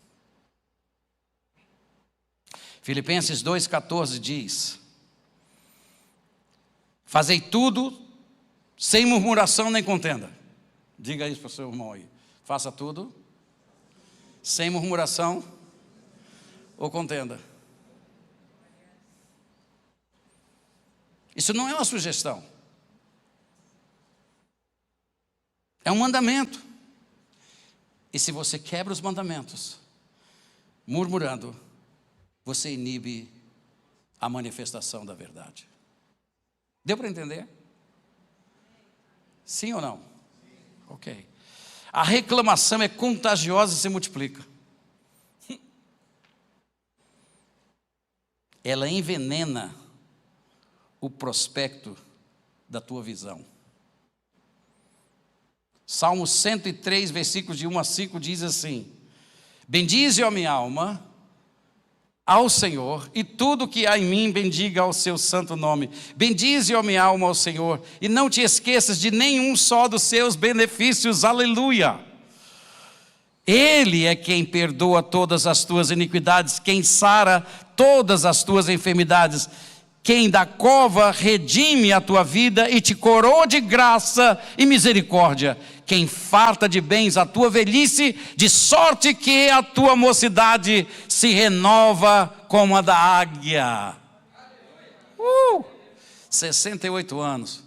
Filipenses 2,14 diz: fazei tudo sem murmuração nem contenda. Diga isso para o seu irmão aí. Faça tudo sem murmuração ou contenda. Isso não é uma sugestão. É um mandamento. E se você quebra os mandamentos, murmurando, você inibe a manifestação da verdade. Deu para entender? Sim ou não? Ok. A reclamação é contagiosa e se multiplica. Ela envenena o prospecto da tua visão. Salmo 103, versículos de 1 a 5 diz assim: bendize, ó minha alma, ao Senhor, e tudo que há em mim bendiga ao seu santo nome. Bendize, ó minha alma, ao Senhor, e não te esqueças de nenhum só dos seus benefícios. Aleluia! Ele é quem perdoa todas as tuas iniquidades, quem sara todas as tuas enfermidades, quem da cova redime a tua vida e te coroa de graça e misericórdia, quem farta de bens a tua velhice, de sorte que a tua mocidade se renova como a da águia. 68 anos,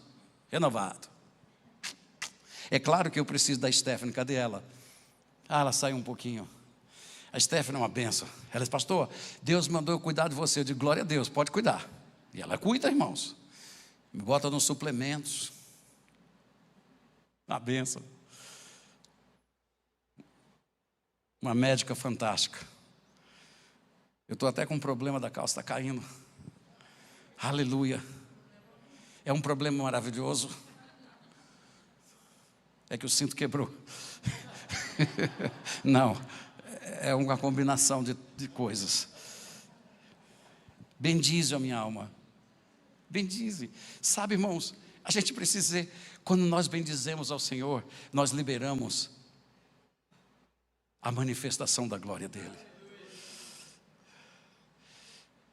renovado. É claro que eu preciso da Stephanie, cadê ela? Ela saiu um pouquinho. A Stephanie é uma benção. Ela disse: pastor, Deus mandou eu cuidar de você. Eu digo: glória a Deus, pode cuidar. E ela cuida, irmãos. Me bota nos suplementos. Uma benção. Uma médica fantástica. Eu estou até com um problema da calça, está caindo. Aleluia. É um problema maravilhoso. É que o cinto quebrou. Não. é uma combinação de coisas. Bendize a minha alma. Bendize. Sabe, irmãos, a gente precisa dizer, quando nós bendizemos ao Senhor, nós liberamos a manifestação da glória dEle.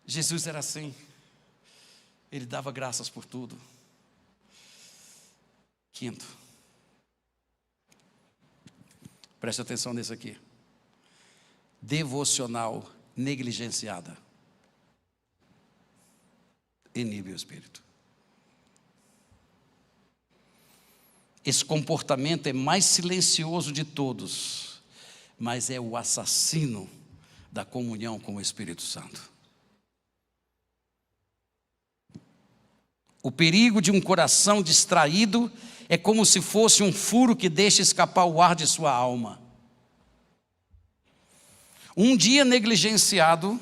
Jesus era assim. Ele dava graças por tudo. Quinto. Preste atenção nesse aqui. Devocional negligenciada inibe o espírito. Esse comportamento é mais silencioso de todos, mas é o assassino da comunhão com o Espírito Santo. O perigo de um coração distraído é como se fosse um furo que deixa escapar o ar de sua alma. Um dia negligenciado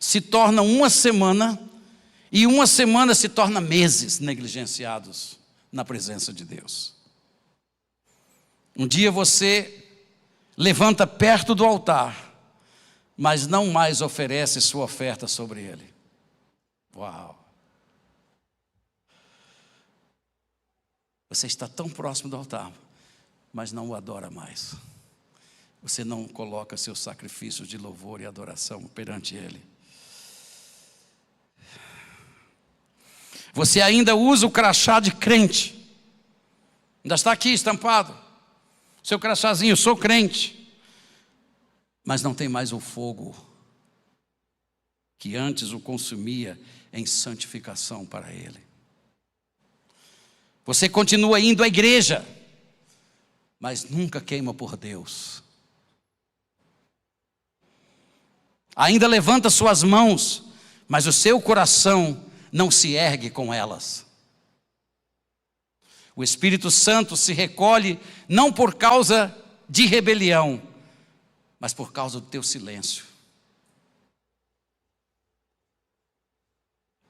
se torna uma semana, e uma semana se torna meses negligenciados na presença de Deus. Um dia você levanta perto do altar, mas não mais oferece sua oferta sobre ele. Uau! Você está tão próximo do altar, mas não o adora mais. Você não coloca seus sacrifícios de louvor e adoração perante ele. Você ainda usa o crachá de crente. Ainda está aqui estampado. Seu crachazinho, sou crente. Mas não tem mais o fogo que antes o consumia em santificação para ele. Você continua indo à igreja, mas nunca queima por Deus. Ainda levanta suas mãos, mas o seu coração não se ergue com elas. O Espírito Santo se recolhe não por causa de rebelião, mas por causa do teu silêncio.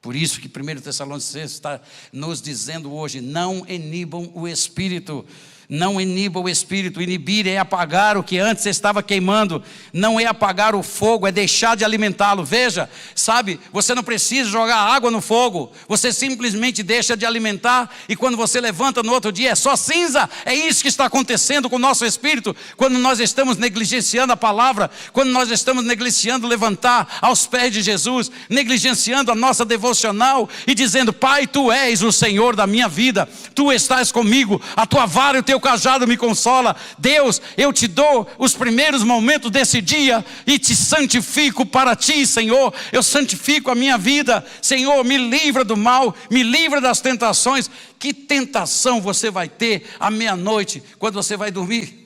Por isso que 1 Tessalonicenses está nos dizendo hoje, não inibam o Espírito. Não iniba o Espírito. Inibir é apagar o que antes estava queimando. Não é apagar o fogo, é deixar de alimentá-lo. Veja, sabe, você não precisa jogar água no fogo. Você simplesmente deixa de alimentar. E quando você levanta no outro dia é só cinza. É isso que está acontecendo com o nosso Espírito. Quando nós estamos negligenciando a palavra. Quando nós estamos negligenciando levantar aos pés de Jesus. Negligenciando a nossa devocional. E dizendo, Pai, Tu és o Senhor da minha vida. Tu estás comigo. A Tua vara e o Teu cajado me consola. Deus, eu te dou os primeiros momentos desse dia e te santifico para ti, Senhor. Eu santifico a minha vida, Senhor. Me livra do mal, me livra das tentações. Que tentação você vai ter à meia-noite quando você vai dormir?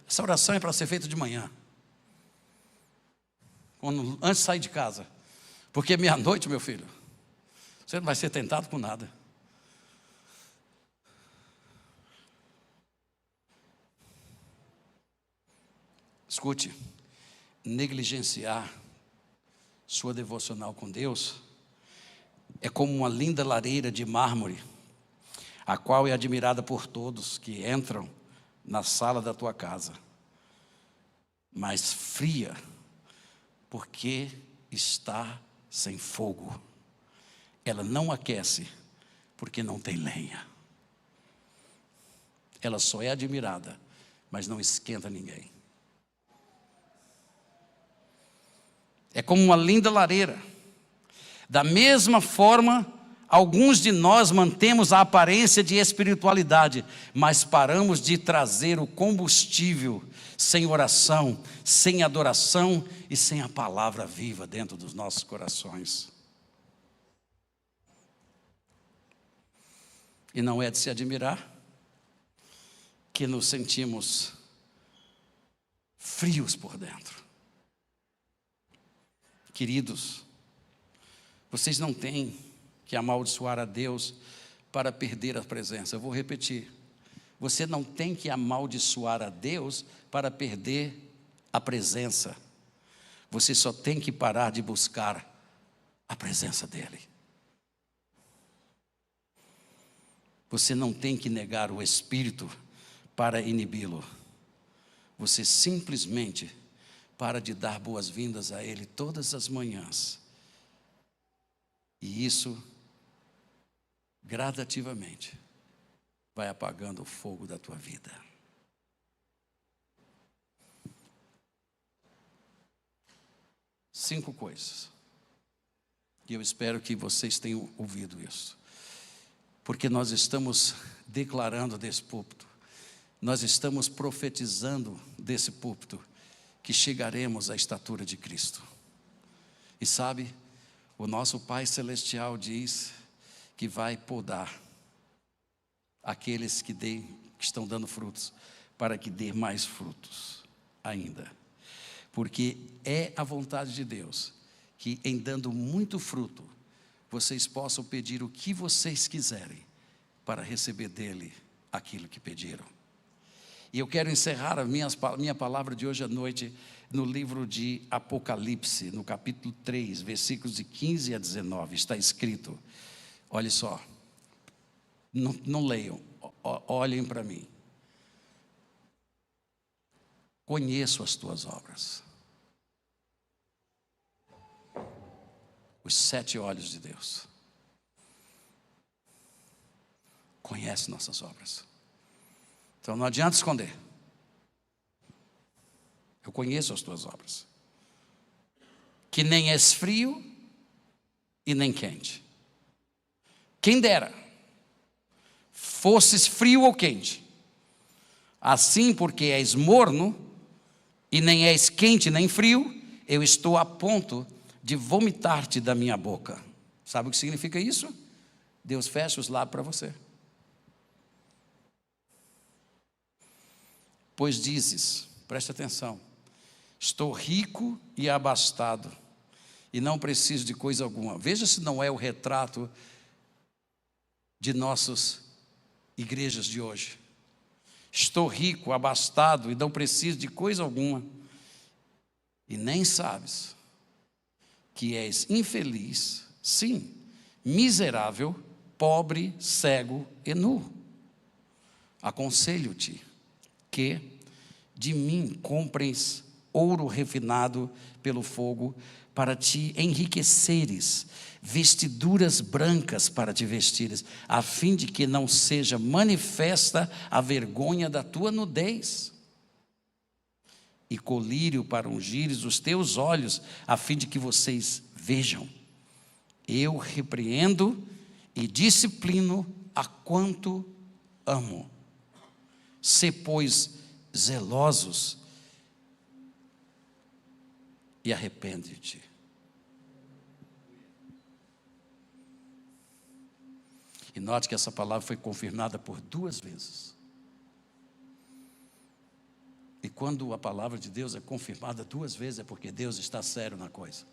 Essa oração é para ser feita de manhã, antes de sair de casa, porque meia-noite, meu filho, você não vai ser tentado com nada. Escute, negligenciar sua devocional com Deus é como uma linda lareira de mármore, a qual é admirada por todos que entram na sala da tua casa, mas fria, porque está sem fogo. Ela não aquece, porque não tem lenha. Ela só é admirada, mas não esquenta ninguém. É como uma linda lareira. Da mesma forma, alguns de nós mantemos a aparência de espiritualidade, mas paramos de trazer o combustível sem oração, sem adoração e sem a palavra viva dentro dos nossos corações. E não é de se admirar que nos sentimos frios por dentro. Queridos, vocês não têm que amaldiçoar a Deus para perder a presença. Eu vou repetir. Você não tem que amaldiçoar a Deus para perder a presença. Você só tem que parar de buscar a presença dEle. Você não tem que negar o Espírito para inibi-lo. você simplesmente para de dar boas-vindas a Ele todas as manhãs. E isso, gradativamente, vai apagando o fogo da tua vida. Cinco coisas. E eu espero que vocês tenham ouvido isso. Porque nós estamos declarando desse púlpito, nós estamos profetizando desse púlpito, que chegaremos à estatura de Cristo. E sabe, o nosso Pai Celestial diz que vai podar aqueles que estão dando frutos, para que dê mais frutos ainda. Porque é a vontade de Deus, que em dando muito fruto, vocês possam pedir o que vocês quiserem, para receber dele aquilo que pediram. E eu quero encerrar a minha palavra de hoje à noite, no livro de Apocalipse, no capítulo 3, versículos de 15 a 19, está escrito, olha só, não leiam, olhem para mim. Conheço as tuas obras. Os 7 olhos de Deus. Conhece nossas obras. Então não adianta esconder. Eu conheço as tuas obras. Que nem és frio e nem quente. Quem dera fosses frio ou quente. Assim, porque és morno e nem és quente nem frio, eu estou a ponto de vomitar-te da minha boca. Sabe o que significa isso? Deus fecha os lábios para você. Pois dizes, preste atenção, estou rico e abastado, e não preciso de coisa alguma. Veja se não é o retrato de nossas igrejas de hoje. Estou rico, abastado, e não preciso de coisa alguma. E nem sabes que és infeliz, sim, miserável, pobre, cego e nu. Aconselho-te que de mim compres ouro refinado pelo fogo, para te enriqueceres, vestiduras brancas para te vestires, a fim de que não seja manifesta a vergonha da tua nudez, e colírio para ungires os teus olhos, a fim de que vocês vejam. Eu repreendo e disciplino a quanto amo. Sê, pois, zelosos e arrepende-te. E note que essa palavra foi confirmada por 2 vezes. E quando a palavra de Deus é confirmada 2 vezes, é porque Deus está sério na coisa.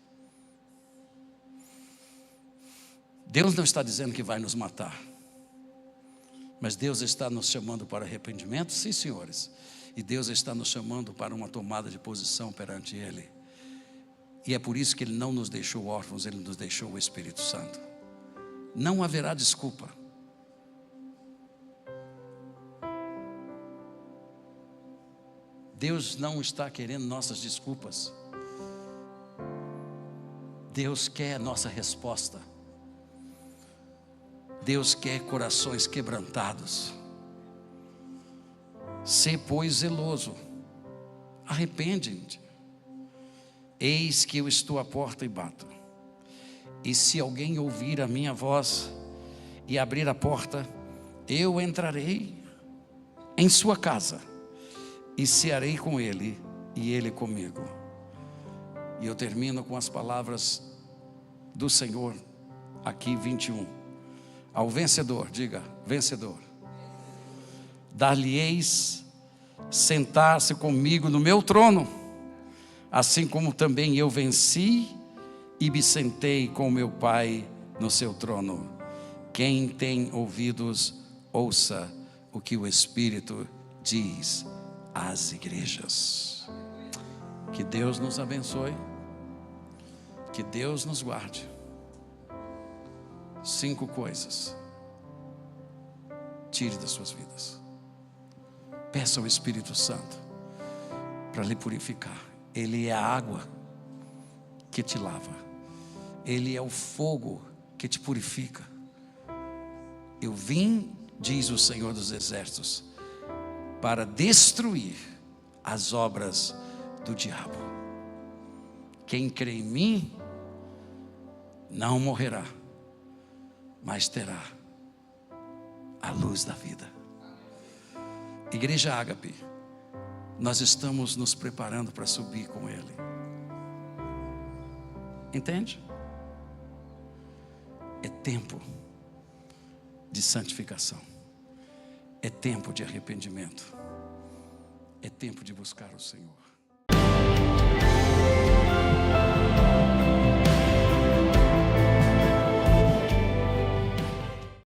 Deus não está dizendo que vai nos matar, mas Deus está nos chamando para arrependimento, sim, senhores. E Deus está nos chamando para uma tomada de posição perante Ele. E é por isso que Ele não nos deixou órfãos, Ele nos deixou o Espírito Santo. Não haverá desculpa. Deus não está querendo nossas desculpas. Deus quer a nossa resposta. Deus quer corações quebrantados. Sê, pois, zeloso. Arrepende-te. Eis que eu estou à porta e bato. E se alguém ouvir a minha voz e abrir a porta, eu entrarei em sua casa e cearei com ele e ele comigo. E eu termino com as palavras do Senhor aqui 21. Ao vencedor, diga, vencedor, dar-lhe-eis sentar-se comigo no meu trono, assim como também eu venci e me sentei com meu Pai no seu trono. Quem tem ouvidos, ouça o que o Espírito diz às igrejas. Que Deus nos abençoe, que Deus nos guarde. 5 coisas. Tire das suas vidas. Peça ao Espírito Santo para lhe purificar. Ele é a água que te lava. Ele é o fogo que te purifica. Eu vim, diz o Senhor dos Exércitos, para destruir as obras do diabo. Quem crê em mim não morrerá, mas terá a luz da vida. Igreja Ágape, nós estamos nos preparando para subir com Ele. Entende? É tempo de santificação. É tempo de arrependimento. É tempo de buscar o Senhor.